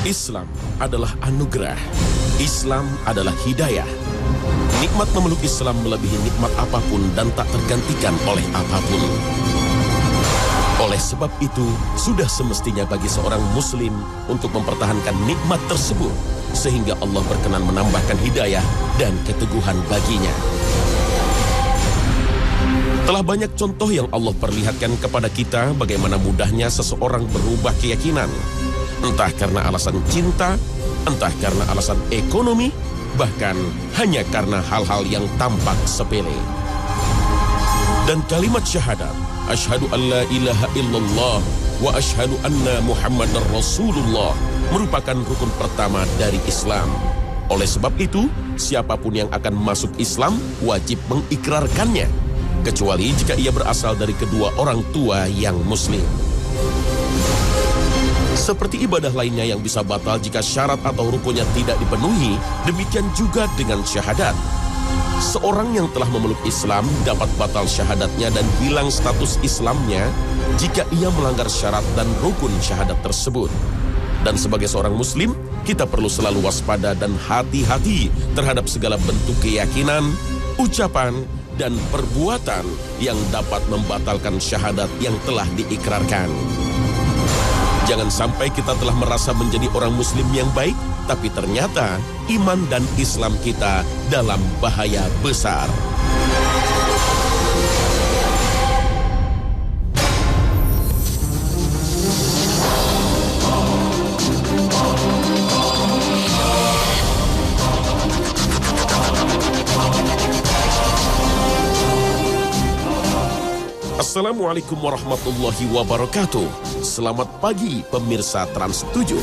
Islam adalah anugerah. Islam adalah hidayah. Nikmat memeluk Islam melebihi nikmat apapun dan tak tergantikan oleh apapun. Oleh sebab itu, sudah semestinya bagi seorang muslim untuk mempertahankan nikmat tersebut, sehingga Allah berkenan menambahkan hidayah dan keteguhan baginya. Telah banyak contoh yang Allah perlihatkan kepada kita bagaimana mudahnya seseorang berubah keyakinan. Entah karena alasan cinta, entah karena alasan ekonomi, bahkan hanya karena hal-hal yang tampak sepele. Dan kalimat syahadat, asyhadu an la ilaha illallah wa asyhadu anna Muhammadar Rasulullah, merupakan rukun pertama dari Islam. Oleh sebab itu, siapapun yang akan masuk Islam wajib mengikrarkannya, kecuali jika ia berasal dari kedua orang tua yang muslim. Seperti ibadah lainnya yang bisa batal jika syarat atau rukunnya tidak dipenuhi, demikian juga dengan syahadat. Seorang yang telah memeluk Islam dapat batal syahadatnya dan hilang status Islamnya jika ia melanggar syarat dan rukun syahadat tersebut. Dan sebagai seorang muslim, kita perlu selalu waspada dan hati-hati terhadap segala bentuk keyakinan, ucapan, dan perbuatan yang dapat membatalkan syahadat yang telah diikrarkan. Jangan sampai kita telah merasa menjadi orang muslim yang baik, tapi ternyata iman dan Islam kita dalam bahaya besar. Assalamualaikum warahmatullahi wabarakatuh. Selamat pagi pemirsa Trans 7.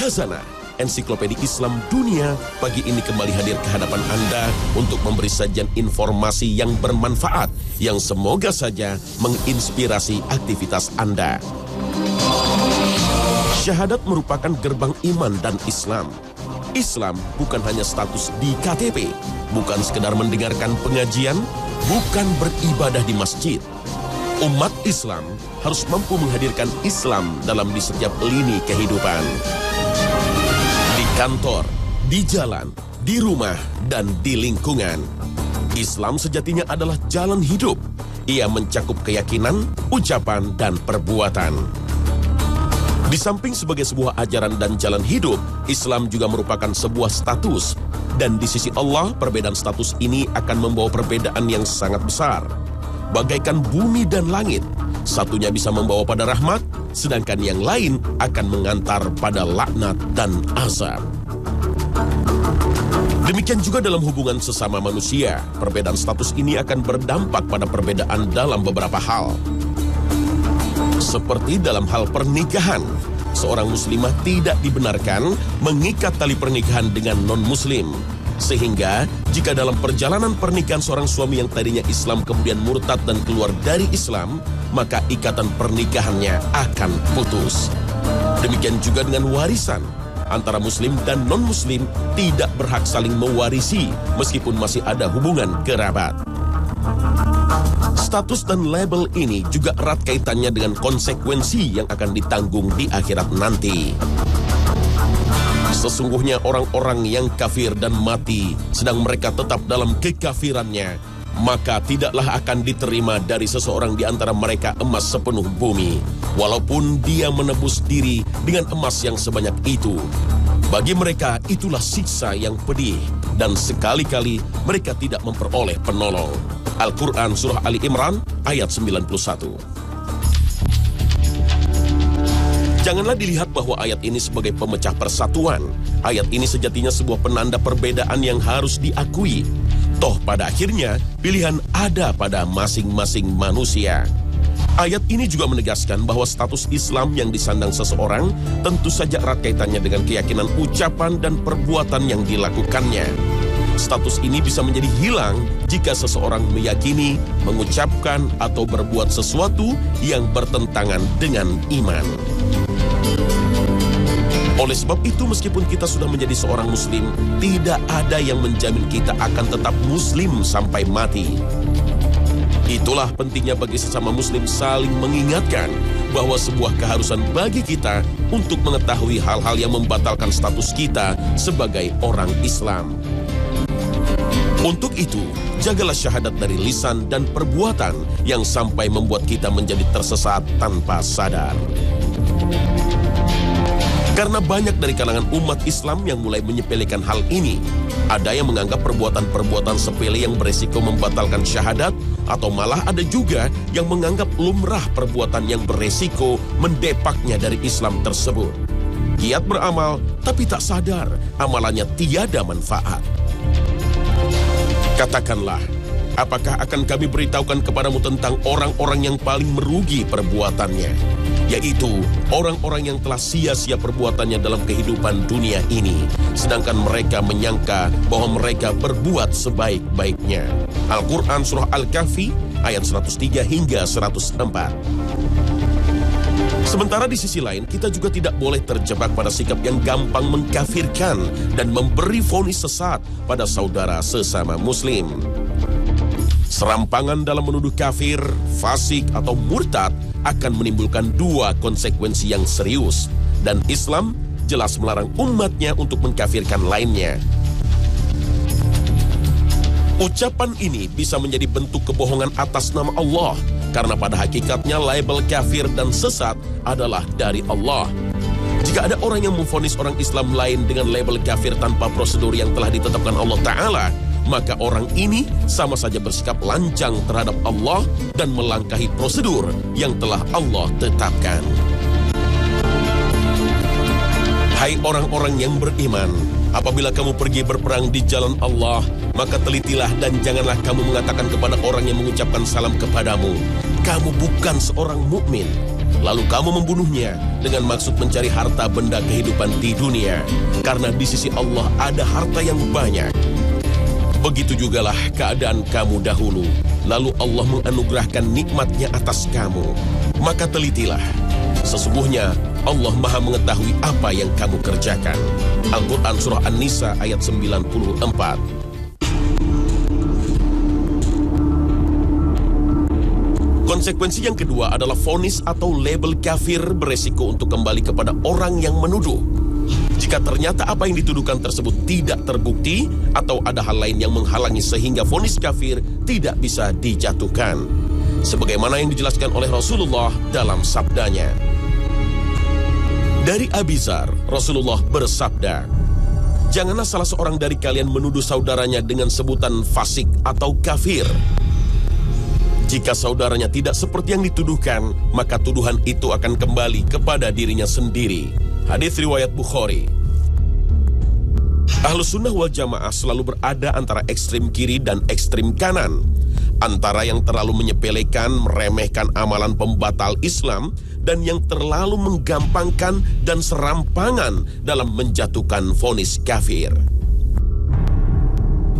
Khazanah Ensiklopedia Islam Dunia pagi ini kembali hadir ke hadapan Anda untuk memberi sajian informasi yang bermanfaat yang semoga saja menginspirasi aktivitas Anda. Syahadat merupakan gerbang iman dan Islam. Islam bukan hanya status di KTP, bukan sekedar mendengarkan pengajian, bukan beribadah di masjid. Umat Islam harus mampu menghadirkan Islam di setiap lini kehidupan. Di kantor, di jalan, di rumah, dan di lingkungan. Islam sejatinya adalah jalan hidup. Ia mencakup keyakinan, ucapan, dan perbuatan. Di samping sebagai sebuah ajaran dan jalan hidup, Islam juga merupakan sebuah status. Dan di sisi Allah, perbedaan status ini akan membawa perbedaan yang sangat besar. Bagaikan bumi dan langit, satunya bisa membawa pada rahmat, sedangkan yang lain akan mengantar pada laknat dan azab. Demikian juga dalam hubungan sesama manusia, perbedaan status ini akan berdampak pada perbedaan dalam beberapa hal. Seperti dalam hal pernikahan, seorang muslimah tidak dibenarkan mengikat tali pernikahan dengan non-muslim. Sehingga, jika dalam perjalanan pernikahan seorang suami yang tadinya Islam kemudian murtad dan keluar dari Islam, maka ikatan pernikahannya akan putus. Demikian juga dengan warisan. Antara muslim dan non-muslim tidak berhak saling mewarisi meskipun masih ada hubungan kerabat. Status dan label ini juga erat kaitannya dengan konsekuensi yang akan ditanggung di akhirat nanti. Sesungguhnya orang-orang yang kafir dan mati, sedang mereka tetap dalam kekafirannya, maka tidaklah akan diterima dari seseorang di antara mereka emas sepenuh bumi, walaupun dia menebus diri dengan emas yang sebanyak itu. Bagi mereka itulah siksa yang pedih, dan sekali-kali mereka tidak memperoleh penolong. Al-Quran Surah Ali Imran ayat 91. Janganlah dilihat bahwa ayat ini sebagai pemecah persatuan. Ayat ini sejatinya sebuah penanda perbedaan yang harus diakui. Toh pada akhirnya pilihan ada pada masing-masing manusia. Ayat ini juga menegaskan bahwa status Islam yang disandang seseorang tentu saja erat kaitannya dengan keyakinan ucapan dan perbuatan yang dilakukannya. Status ini bisa menjadi hilang jika seseorang meyakini, mengucapkan, atau berbuat sesuatu yang bertentangan dengan iman. Oleh sebab itu, meskipun kita sudah menjadi seorang muslim, tidak ada yang menjamin kita akan tetap muslim sampai mati. Itulah pentingnya bagi sesama muslim saling mengingatkan bahwa sebuah keharusan bagi kita untuk mengetahui hal-hal yang membatalkan status kita sebagai orang Islam. Untuk itu, jagalah syahadat dari lisan dan perbuatan yang sampai membuat kita menjadi tersesat tanpa sadar. Karena banyak dari kalangan umat Islam yang mulai menyepelekan hal ini. Ada yang menganggap perbuatan-perbuatan sepele yang beresiko membatalkan syahadat, atau malah ada juga yang menganggap lumrah perbuatan yang beresiko mendepaknya dari Islam tersebut. Giat beramal, tapi tak sadar amalannya tiada manfaat. Katakanlah, apakah akan kami beritahukan kepadamu tentang orang-orang yang paling merugi perbuatannya, yaitu orang-orang yang telah sia-sia perbuatannya dalam kehidupan dunia ini, sedangkan mereka menyangka bahwa mereka berbuat sebaik-baiknya. Al-Quran Surah Al-Kahfi ayat 103 hingga 104. Sementara di sisi lain, kita juga tidak boleh terjebak pada sikap yang gampang mengkafirkan dan memberi vonis sesat pada saudara sesama muslim. Serampangan dalam menuduh kafir, fasik, atau murtad akan menimbulkan dua konsekuensi yang serius, dan Islam jelas melarang umatnya untuk mengkafirkan lainnya. Ucapan ini bisa menjadi bentuk kebohongan atas nama Allah, karena pada hakikatnya label kafir dan sesat adalah dari Allah. Jika ada orang yang memvonis orang Islam lain dengan label kafir tanpa prosedur yang telah ditetapkan Allah Ta'ala, maka orang ini sama saja bersikap lancang terhadap Allah dan melangkahi prosedur yang telah Allah tetapkan. Hai orang-orang yang beriman, apabila kamu pergi berperang di jalan Allah, maka telitilah dan janganlah kamu mengatakan kepada orang yang mengucapkan salam kepadamu, kamu bukan seorang mukmin, lalu kamu membunuhnya dengan maksud mencari harta benda kehidupan di dunia, karena di sisi Allah ada harta yang banyak. Begitu jugalah keadaan kamu dahulu, lalu Allah menganugerahkan nikmatnya atas kamu. Maka telitilah, sesungguhnya Allah Maha mengetahui apa yang kamu kerjakan. Al-Quran Surah An-Nisa ayat 94. Konsekuensi yang kedua adalah vonis atau label kafir beresiko untuk kembali kepada orang yang menuduh. Jika ternyata apa yang dituduhkan tersebut tidak terbukti atau ada hal lain yang menghalangi sehingga vonis kafir tidak bisa dijatuhkan. Sebagaimana yang dijelaskan oleh Rasulullah dalam sabdanya. Dari Abi Dzar, Rasulullah bersabda, janganlah salah seorang dari kalian menuduh saudaranya dengan sebutan fasik atau kafir. Jika saudaranya tidak seperti yang dituduhkan, maka tuduhan itu akan kembali kepada dirinya sendiri. Hadits riwayat Bukhari. Ahlus Sunnah wal Jamaah selalu berada antara ekstrim kiri dan ekstrim kanan. Antara yang terlalu menyepelekan, meremehkan amalan pembatal Islam, dan yang terlalu menggampangkan dan serampangan dalam menjatuhkan vonis kafir.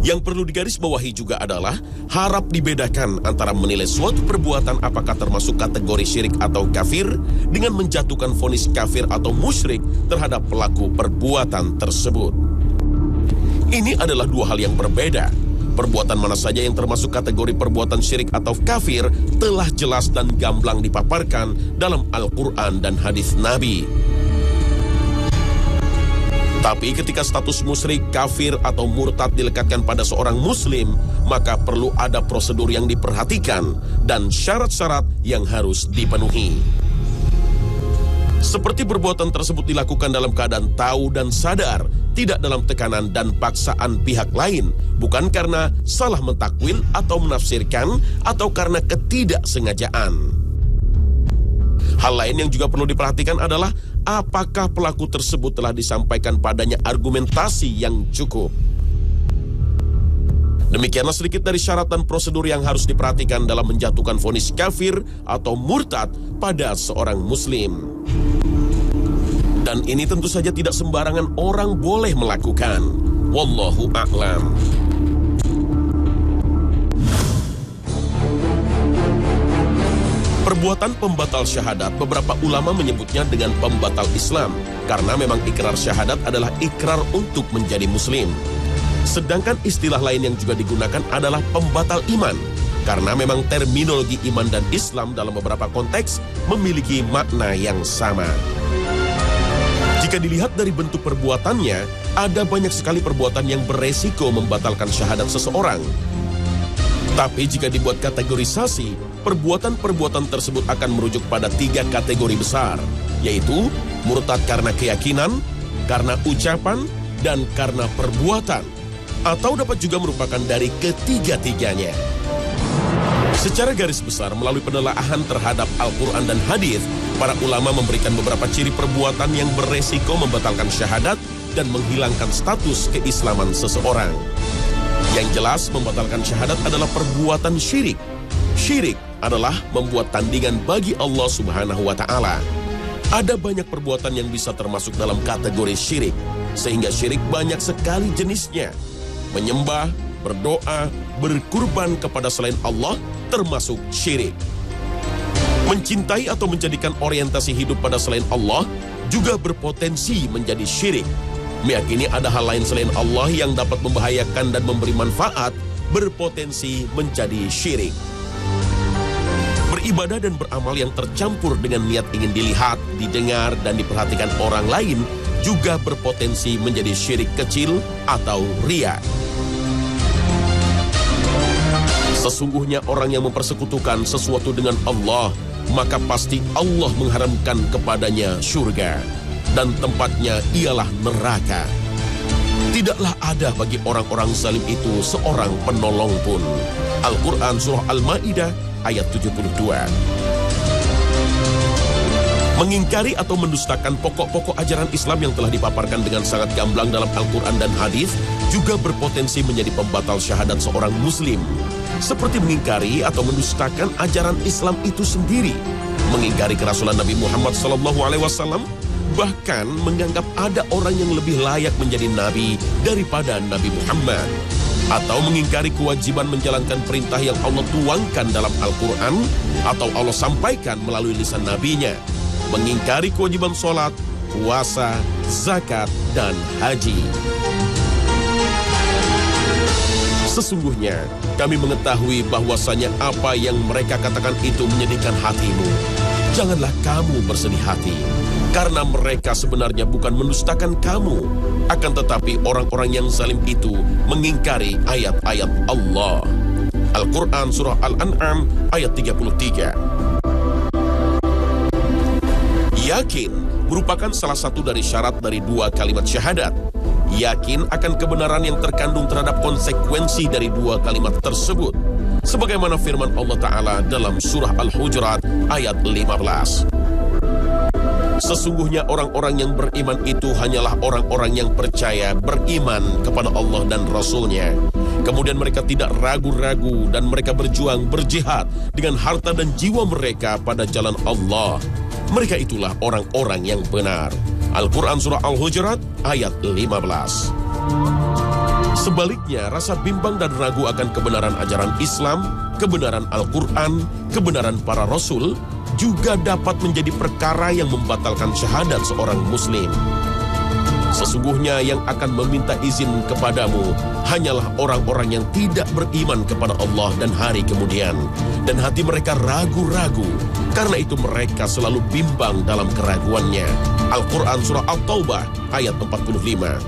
Yang perlu digarisbawahi juga adalah harap dibedakan antara menilai suatu perbuatan apakah termasuk kategori syirik atau kafir dengan menjatuhkan vonis kafir atau musyrik terhadap pelaku perbuatan tersebut. Ini adalah dua hal yang berbeda. Perbuatan mana saja yang termasuk kategori perbuatan syirik atau kafir telah jelas dan gamblang dipaparkan dalam Al-Quran dan hadis Nabi. Tapi ketika status musyrik, kafir, atau murtad dilekatkan pada seorang muslim, maka perlu ada prosedur yang diperhatikan dan syarat-syarat yang harus dipenuhi. Seperti perbuatan tersebut dilakukan dalam keadaan tahu dan sadar, tidak dalam tekanan dan paksaan pihak lain, bukan karena salah mentakwil atau menafsirkan, atau karena ketidaksengajaan. Hal lain yang juga perlu diperhatikan adalah apakah pelaku tersebut telah disampaikan padanya argumentasi yang cukup. Demikianlah sedikit dari syarat dan prosedur yang harus diperhatikan dalam menjatuhkan vonis kafir atau murtad pada seorang muslim. Dan ini tentu saja tidak sembarangan orang boleh melakukan. Wallahu a'lam. Perbuatan pembatal syahadat, beberapa ulama menyebutnya dengan pembatal Islam, karena memang ikrar syahadat adalah ikrar untuk menjadi muslim. Sedangkan istilah lain yang juga digunakan adalah pembatal iman. karena memang terminologi iman dan Islam dalam beberapa konteks memiliki makna yang sama. Jika dilihat dari bentuk perbuatannya, ada banyak sekali perbuatan yang beresiko membatalkan syahadat seseorang. Tapi jika dibuat kategorisasi, perbuatan-perbuatan tersebut akan merujuk pada 3 kategori besar, yaitu murtad karena keyakinan, karena ucapan, dan karena perbuatan, atau dapat juga merupakan dari ketiga-tiganya. Secara garis besar, melalui penelaahan terhadap Al-Quran dan Hadis, para ulama memberikan beberapa ciri perbuatan yang beresiko membatalkan syahadat dan menghilangkan status keislaman seseorang. Yang jelas, membatalkan syahadat adalah perbuatan syirik. Syirik adalah membuat tandingan bagi Allah Subhanahu wa Ta'ala. Ada banyak perbuatan yang bisa termasuk dalam kategori syirik, sehingga syirik banyak sekali jenisnya. Menyembah, berdoa, berkurban kepada selain Allah termasuk syirik. Mencintai atau menjadikan orientasi hidup pada selain Allah juga berpotensi menjadi syirik. Meyakini ada hal lain selain Allah yang dapat membahayakan dan memberi manfaat berpotensi menjadi syirik. Beribadah dan beramal yang tercampur dengan niat ingin dilihat, didengar, dan diperhatikan orang lain juga berpotensi menjadi syirik kecil atau riya. Sesungguhnya orang yang mempersekutukan sesuatu dengan Allah, maka pasti Allah mengharamkan kepadanya surga, dan tempatnya ialah neraka. Tidaklah ada bagi orang-orang zalim itu seorang penolong pun. Al-Quran Surah Al-Ma'idah ayat 72. Mengingkari atau mendustakan pokok-pokok ajaran Islam yang telah dipaparkan dengan sangat gamblang dalam Al-Quran dan Hadis juga berpotensi menjadi pembatal syahadat seorang muslim. Seperti mengingkari atau mendustakan ajaran Islam itu sendiri, mengingkari kerasulan Nabi Muhammad SAW, bahkan menganggap ada orang yang lebih layak menjadi nabi daripada Nabi Muhammad, atau mengingkari kewajiban menjalankan perintah yang Allah tuangkan dalam Al-Quran atau Allah sampaikan melalui lisan nabinya, mengingkari kewajiban sholat, puasa, zakat, dan haji. Sesungguhnya kami mengetahui bahwasanya apa yang mereka katakan itu menyedihkan hatimu. Janganlah kamu bersedih hati, karena mereka sebenarnya bukan mendustakan kamu, akan tetapi orang-orang yang zalim itu mengingkari ayat-ayat Allah. Al-Quran Surah Al-An'am ayat 33. Yakin merupakan salah satu dari syarat dari 2 kalimat syahadat. Yakin akan kebenaran yang terkandung terhadap konsekuensi dari 2 kalimat tersebut, sebagaimana firman Allah Ta'ala dalam surah Al-Hujurat ayat 15. Sesungguhnya orang-orang yang beriman itu hanyalah orang-orang yang percaya beriman kepada Allah dan Rasul-Nya. Kemudian mereka tidak ragu-ragu dan mereka berjuang berjihad dengan harta dan jiwa mereka pada jalan Allah. Mereka itulah orang-orang yang benar. Al-Quran Surah Al-Hujurat ayat 15. Sebaliknya, rasa bimbang dan ragu akan kebenaran ajaran Islam, kebenaran Al-Quran, kebenaran para Rasul, juga dapat menjadi perkara yang membatalkan syahadat seorang muslim. Sesungguhnya yang akan meminta izin kepadamu hanyalah orang-orang yang tidak beriman kepada Allah dan hari kemudian, dan hati mereka ragu-ragu, karena itu mereka selalu bimbang dalam keraguannya. Al-Quran Surah At-Taubah ayat 45.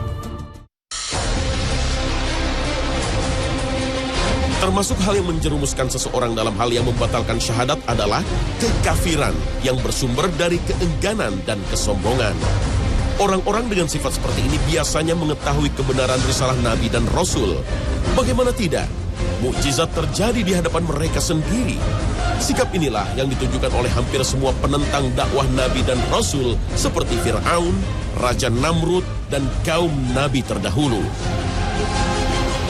Termasuk hal yang menjerumuskan seseorang dalam hal yang membatalkan syahadat adalah kekafiran yang bersumber dari keengganan dan kesombongan. Orang-orang dengan sifat seperti ini biasanya mengetahui kebenaran risalah Nabi dan Rasul. Bagaimana tidak? Mukjizat terjadi di hadapan mereka sendiri. Sikap inilah yang ditunjukkan oleh hampir semua penentang dakwah Nabi dan Rasul seperti Fir'aun, Raja Namrud, dan kaum Nabi terdahulu.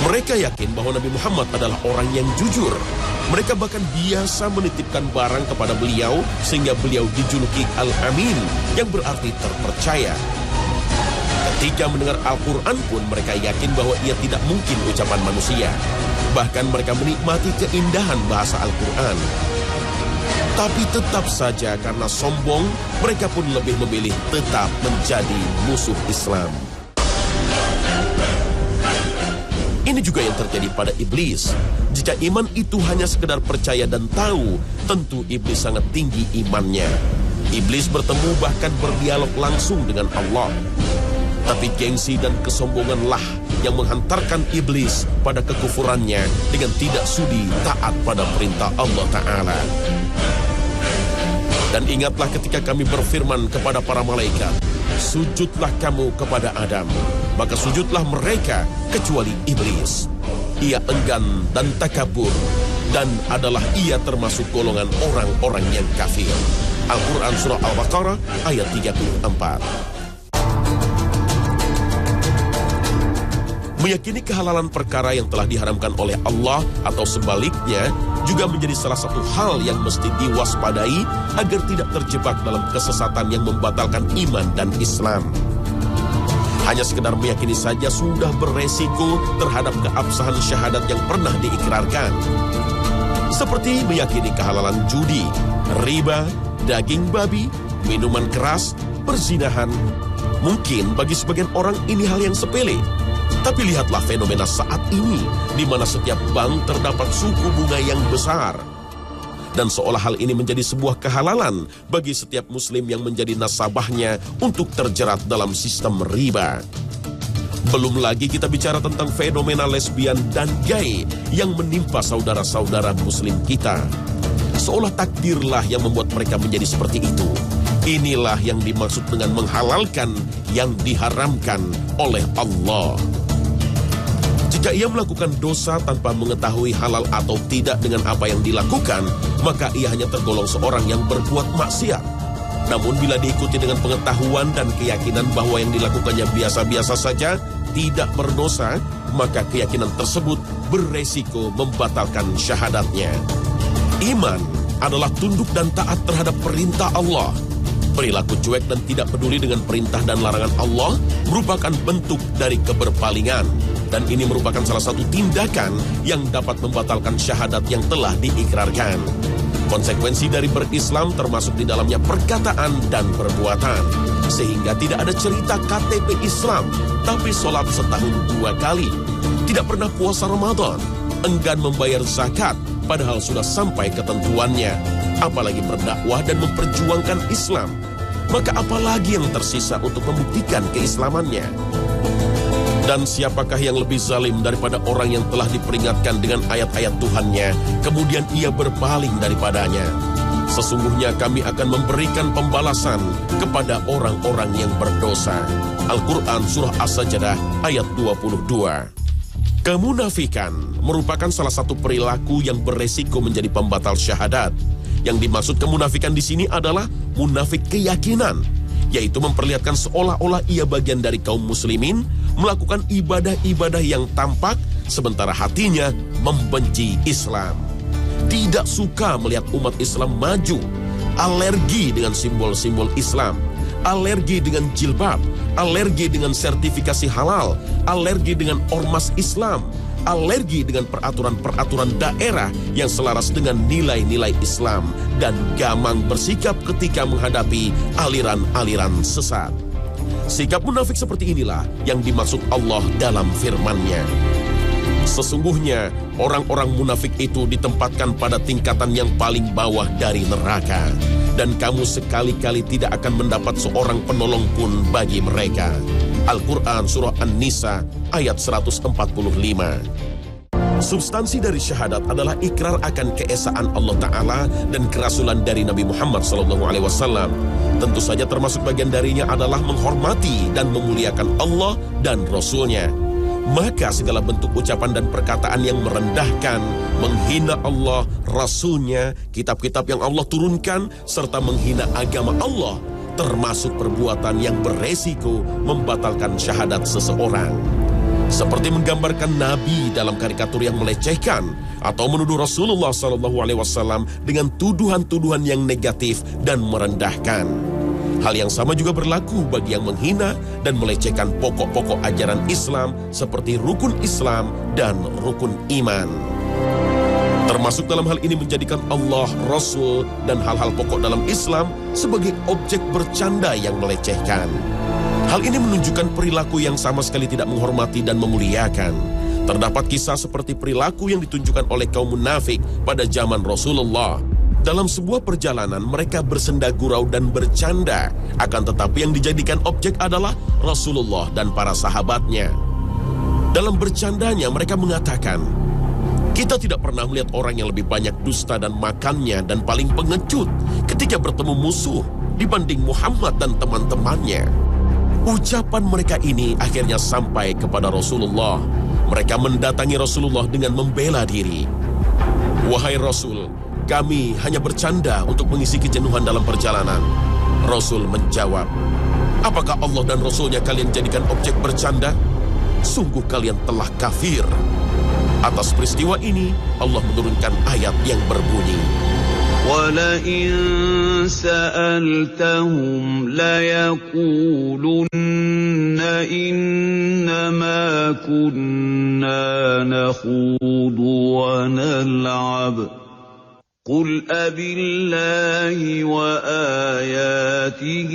Mereka yakin bahwa Nabi Muhammad adalah orang yang jujur. Mereka bahkan biasa menitipkan barang kepada beliau sehingga beliau dijuluki Al-Amin, yang berarti terpercaya. Ketika mendengar Al-Quran pun mereka yakin bahwa ia tidak mungkin ucapan manusia. Bahkan mereka menikmati keindahan bahasa Al-Quran. Tapi tetap saja karena sombong, mereka pun lebih memilih tetap menjadi musuh Islam. Ini juga yang terjadi pada iblis. Jika iman itu hanya sekedar percaya dan tahu, tentu iblis sangat tinggi imannya. Iblis bertemu bahkan berdialog langsung dengan Allah. Tapi gengsi dan kesombonganlah yang menghantarkan iblis pada kekufurannya dengan tidak sudi taat pada perintah Allah Ta'ala. Dan ingatlah ketika kami berfirman kepada para malaikat, sujudlah kamu kepada Adam. Maka sujudlah mereka kecuali iblis. Ia enggan dan takabur, dan adalah ia termasuk golongan orang-orang yang kafir. Al-Quran Surah Al-Baqarah ayat 34. Meyakini kehalalan perkara yang telah diharamkan oleh Allah atau sebaliknya juga menjadi salah satu hal yang mesti diwaspadai agar tidak terjebak dalam kesesatan yang membatalkan iman dan Islam. Hanya sekedar meyakini saja sudah beresiko terhadap keabsahan syahadat yang pernah diikrarkan. Seperti meyakini kehalalan judi, riba, daging babi, minuman keras, perzinahan. Mungkin bagi sebagian orang ini hal yang sepele. Tapi lihatlah fenomena saat ini, di mana setiap bank terdapat suku bunga yang besar. Dan seolah hal ini menjadi sebuah kehalalan bagi setiap muslim yang menjadi nasabahnya untuk terjerat dalam sistem riba. Belum lagi kita bicara tentang fenomena lesbian dan gay yang menimpa saudara-saudara muslim kita. Seolah takdirlah yang membuat mereka menjadi seperti itu. Inilah yang dimaksud dengan menghalalkan yang diharamkan oleh Allah. Jika ia melakukan dosa tanpa mengetahui halal atau tidak dengan apa yang dilakukan, maka ia hanya tergolong seorang yang berbuat maksiat. Namun bila diikuti dengan pengetahuan dan keyakinan bahwa yang dilakukannya biasa-biasa saja, tidak berdosa, maka keyakinan tersebut beresiko membatalkan syahadatnya. Iman adalah tunduk dan taat terhadap perintah Allah. Perilaku cuek dan tidak peduli dengan perintah dan larangan Allah merupakan bentuk dari keberpalingan. Dan ini merupakan salah satu tindakan yang dapat membatalkan syahadat yang telah diikrarkan. Konsekuensi dari berislam termasuk di dalamnya perkataan dan perbuatan. Sehingga tidak ada cerita KTP Islam, tapi sholat setahun 2 kali. Tidak pernah puasa Ramadan, enggan membayar zakat, padahal sudah sampai ketentuannya. Apalagi berdakwah dan memperjuangkan Islam. Maka apalagi yang tersisa untuk membuktikan keislamannya? Dan siapakah yang lebih zalim daripada orang yang telah diperingatkan dengan ayat-ayat Tuhannya, kemudian ia berpaling daripadanya? Sesungguhnya kami akan memberikan pembalasan kepada orang-orang yang berdosa. Al-Quran Surah As-Sajdah ayat 22. Kemunafikan merupakan salah satu perilaku yang beresiko menjadi pembatal syahadat. Yang dimaksud kemunafikan di sini adalah munafik keyakinan, yaitu memperlihatkan seolah-olah ia bagian dari kaum muslimin, melakukan ibadah-ibadah yang tampak, sementara hatinya membenci Islam. Tidak suka melihat umat Islam maju, alergi dengan simbol-simbol Islam, alergi dengan jilbab, alergi dengan sertifikasi halal, alergi dengan ormas Islam, alergi dengan peraturan-peraturan daerah yang selaras dengan nilai-nilai Islam, dan gamang bersikap ketika menghadapi aliran-aliran sesat. Sikap munafik seperti inilah yang dimaksud Allah dalam firman-Nya. Sesungguhnya orang-orang munafik itu ditempatkan pada tingkatan yang paling bawah dari neraka, dan kamu sekali-kali tidak akan mendapat seorang penolong pun bagi mereka. Al-Quran Surah An-Nisa ayat 145. Substansi dari syahadat adalah ikrar akan keesaan Allah Ta'ala dan kerasulan dari Nabi Muhammad SAW. Tentu saja termasuk bagian darinya adalah menghormati dan memuliakan Allah dan Rasul-Nya. Maka segala bentuk ucapan dan perkataan yang merendahkan, menghina Allah, Rasul-Nya, kitab-kitab yang Allah turunkan, serta menghina agama Allah, termasuk perbuatan yang beresiko membatalkan syahadat seseorang. Seperti menggambarkan Nabi dalam karikatur yang melecehkan, atau menuduh Rasulullah SAW dengan tuduhan-tuduhan yang negatif dan merendahkan. Hal yang sama juga berlaku bagi yang menghina dan melecehkan pokok-pokok ajaran Islam seperti rukun Islam dan rukun iman. Termasuk dalam hal ini menjadikan Allah, Rasul, dan hal-hal pokok dalam Islam sebagai objek bercanda yang melecehkan. Hal ini menunjukkan perilaku yang sama sekali tidak menghormati dan memuliakan. Terdapat kisah seperti perilaku yang ditunjukkan oleh kaum munafik pada zaman Rasulullah. Dalam sebuah perjalanan mereka bersenda gurau dan bercanda, akan tetapi yang dijadikan objek adalah Rasulullah dan para sahabatnya. Dalam bercandanya mereka mengatakan, "Kita tidak pernah melihat orang yang lebih banyak dusta dan makannya dan paling pengecut ketika bertemu musuh dibanding Muhammad dan teman-temannya." Ucapan mereka ini akhirnya sampai kepada Rasulullah. Mereka mendatangi Rasulullah dengan membela diri. "Wahai Rasul, kami hanya bercanda untuk mengisi kejenuhan dalam perjalanan." Rasul menjawab, "Apakah Allah dan Rasulnya kalian jadikan objek bercanda? Sungguh kalian telah kafir." Atas peristiwa ini, Allah menurunkan ayat yang berbunyi, وَلَئِن سَأَلْتَهُمْ لَيَقُولُنَّ إِنَّمَا كُنَّا نَخُوضُ وَنَلْعَبُ قُلْ أَبِاللَّهِ وَآيَاتِهِ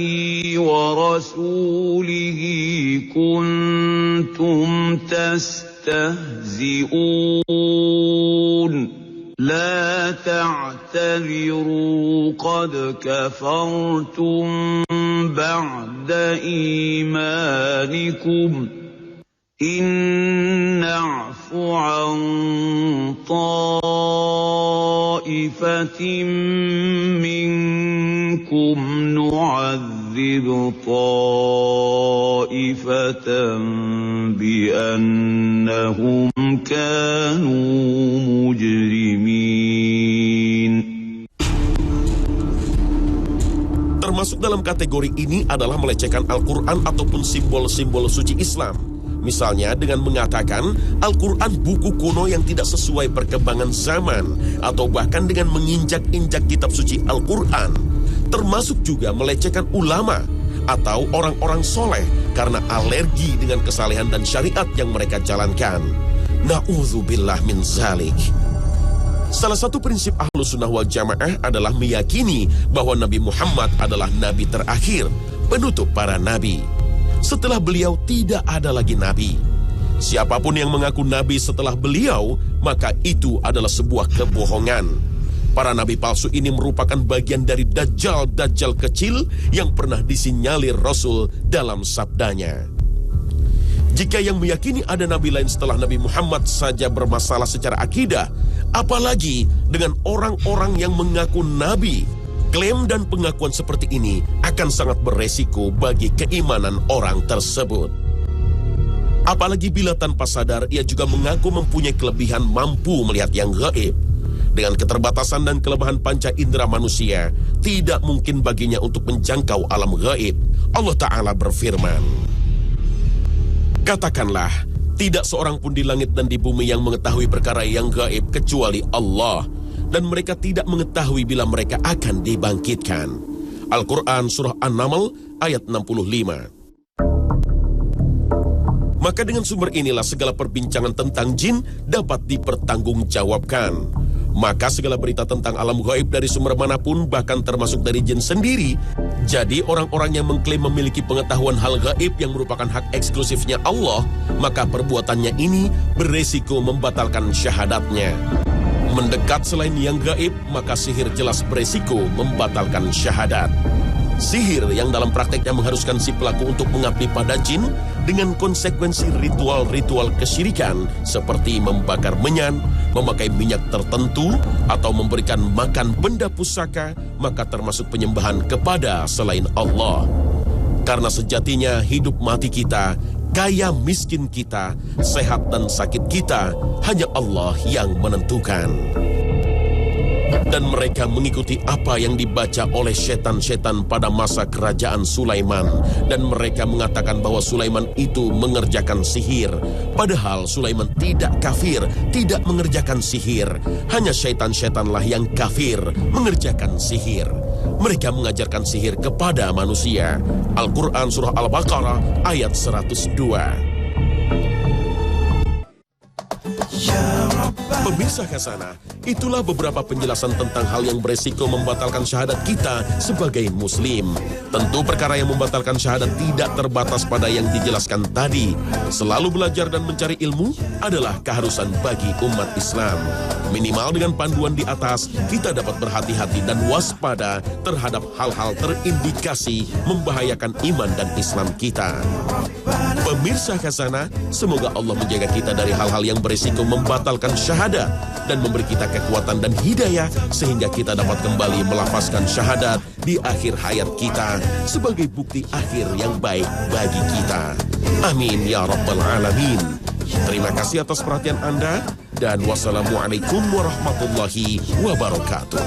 وَرَسُولِهِ كُنتُمْ تستهزئون لا تعتذروا قد كفرتم بعد إيمانكم إن نعف عن طائفة منكم نعذب طائفة بأنهم كانوا مجرمين. Termasuk dalam kategori ini adalah melecehkan Al-Quran ataupun simbol-simbol suci Islam. Misalnya dengan mengatakan Al-Quran buku kuno yang tidak sesuai perkembangan zaman, atau bahkan dengan menginjak-injak kitab suci Al-Quran. Termasuk juga melecehkan ulama atau orang-orang soleh karena alergi dengan kesalehan dan syariat yang mereka jalankan. Na'udzubillah min zalik. Salah satu prinsip Ahlus Sunnah wal Jamaah adalah meyakini bahwa Nabi Muhammad adalah Nabi terakhir, penutup para Nabi. Setelah beliau tidak ada lagi Nabi. Siapapun yang mengaku Nabi setelah beliau, maka itu adalah sebuah kebohongan. Para Nabi palsu ini merupakan bagian dari Dajjal-Dajjal kecil yang pernah disinyalir Rasul dalam sabdanya. Jika yang meyakini ada Nabi lain setelah Nabi Muhammad saja bermasalah secara akidah, apalagi dengan orang-orang yang mengaku Nabi. Klaim dan pengakuan seperti ini akan sangat beresiko bagi keimanan orang tersebut. Apalagi bila tanpa sadar ia juga mengaku mempunyai kelebihan mampu melihat yang gaib. Dengan keterbatasan dan kelemahan panca indera manusia, tidak mungkin baginya untuk menjangkau alam gaib. Allah Ta'ala berfirman, "Katakanlah, tidak seorang pun di langit dan di bumi yang mengetahui perkara yang gaib kecuali Allah. Dan mereka tidak mengetahui bila mereka akan dibangkitkan." Al-Quran Surah An-Naml ayat 65. Maka dengan sumber inilah segala perbincangan tentang jin dapat dipertanggungjawabkan. Maka segala berita tentang alam gaib dari sumber manapun, bahkan termasuk dari jin sendiri. Jadi orang-orang yang mengklaim memiliki pengetahuan hal gaib yang merupakan hak eksklusifnya Allah, maka perbuatannya ini beresiko membatalkan syahadatnya. Mendekat selain yang gaib, maka sihir jelas beresiko membatalkan syahadat. Sihir yang dalam prakteknya mengharuskan si pelaku untuk mengabdi pada jin dengan konsekuensi ritual-ritual kesyirikan seperti membakar menyan, memakai minyak tertentu, atau memberikan makan benda pusaka, maka termasuk penyembahan kepada selain Allah. Karena sejatinya hidup mati kita, kaya miskin kita, sehat dan sakit kita, hanya Allah yang menentukan. Dan mereka mengikuti apa yang dibaca oleh setan-setan pada masa kerajaan Sulaiman. Dan mereka mengatakan bahwa Sulaiman itu mengerjakan sihir. Padahal Sulaiman tidak kafir, tidak mengerjakan sihir. Hanya setan-setanlah yang kafir, mengerjakan sihir. Mereka mengajarkan sihir kepada manusia. Al-Quran Surah Al-Baqarah ayat 102. Pemirsa Hasanah, Itulah beberapa penjelasan tentang hal yang beresiko membatalkan syahadat kita sebagai muslim. Tentu perkara yang membatalkan syahadat tidak terbatas pada yang dijelaskan tadi. Selalu belajar dan mencari ilmu adalah keharusan bagi umat Islam. Minimal dengan panduan di atas, kita dapat berhati-hati dan waspada terhadap hal-hal terindikasi membahayakan iman dan Islam kita. Pemirsa Khazanah, semoga Allah menjaga kita dari hal-hal yang berisiko membatalkan syahadat dan memberi kita kekuatan dan hidayah sehingga kita dapat kembali melafazkan syahadat di akhir hayat kita sebagai bukti akhir yang baik bagi kita. Amin ya rabbal alamin. Terima kasih atas perhatian Anda dan wassalamualaikum warahmatullahi wabarakatuh.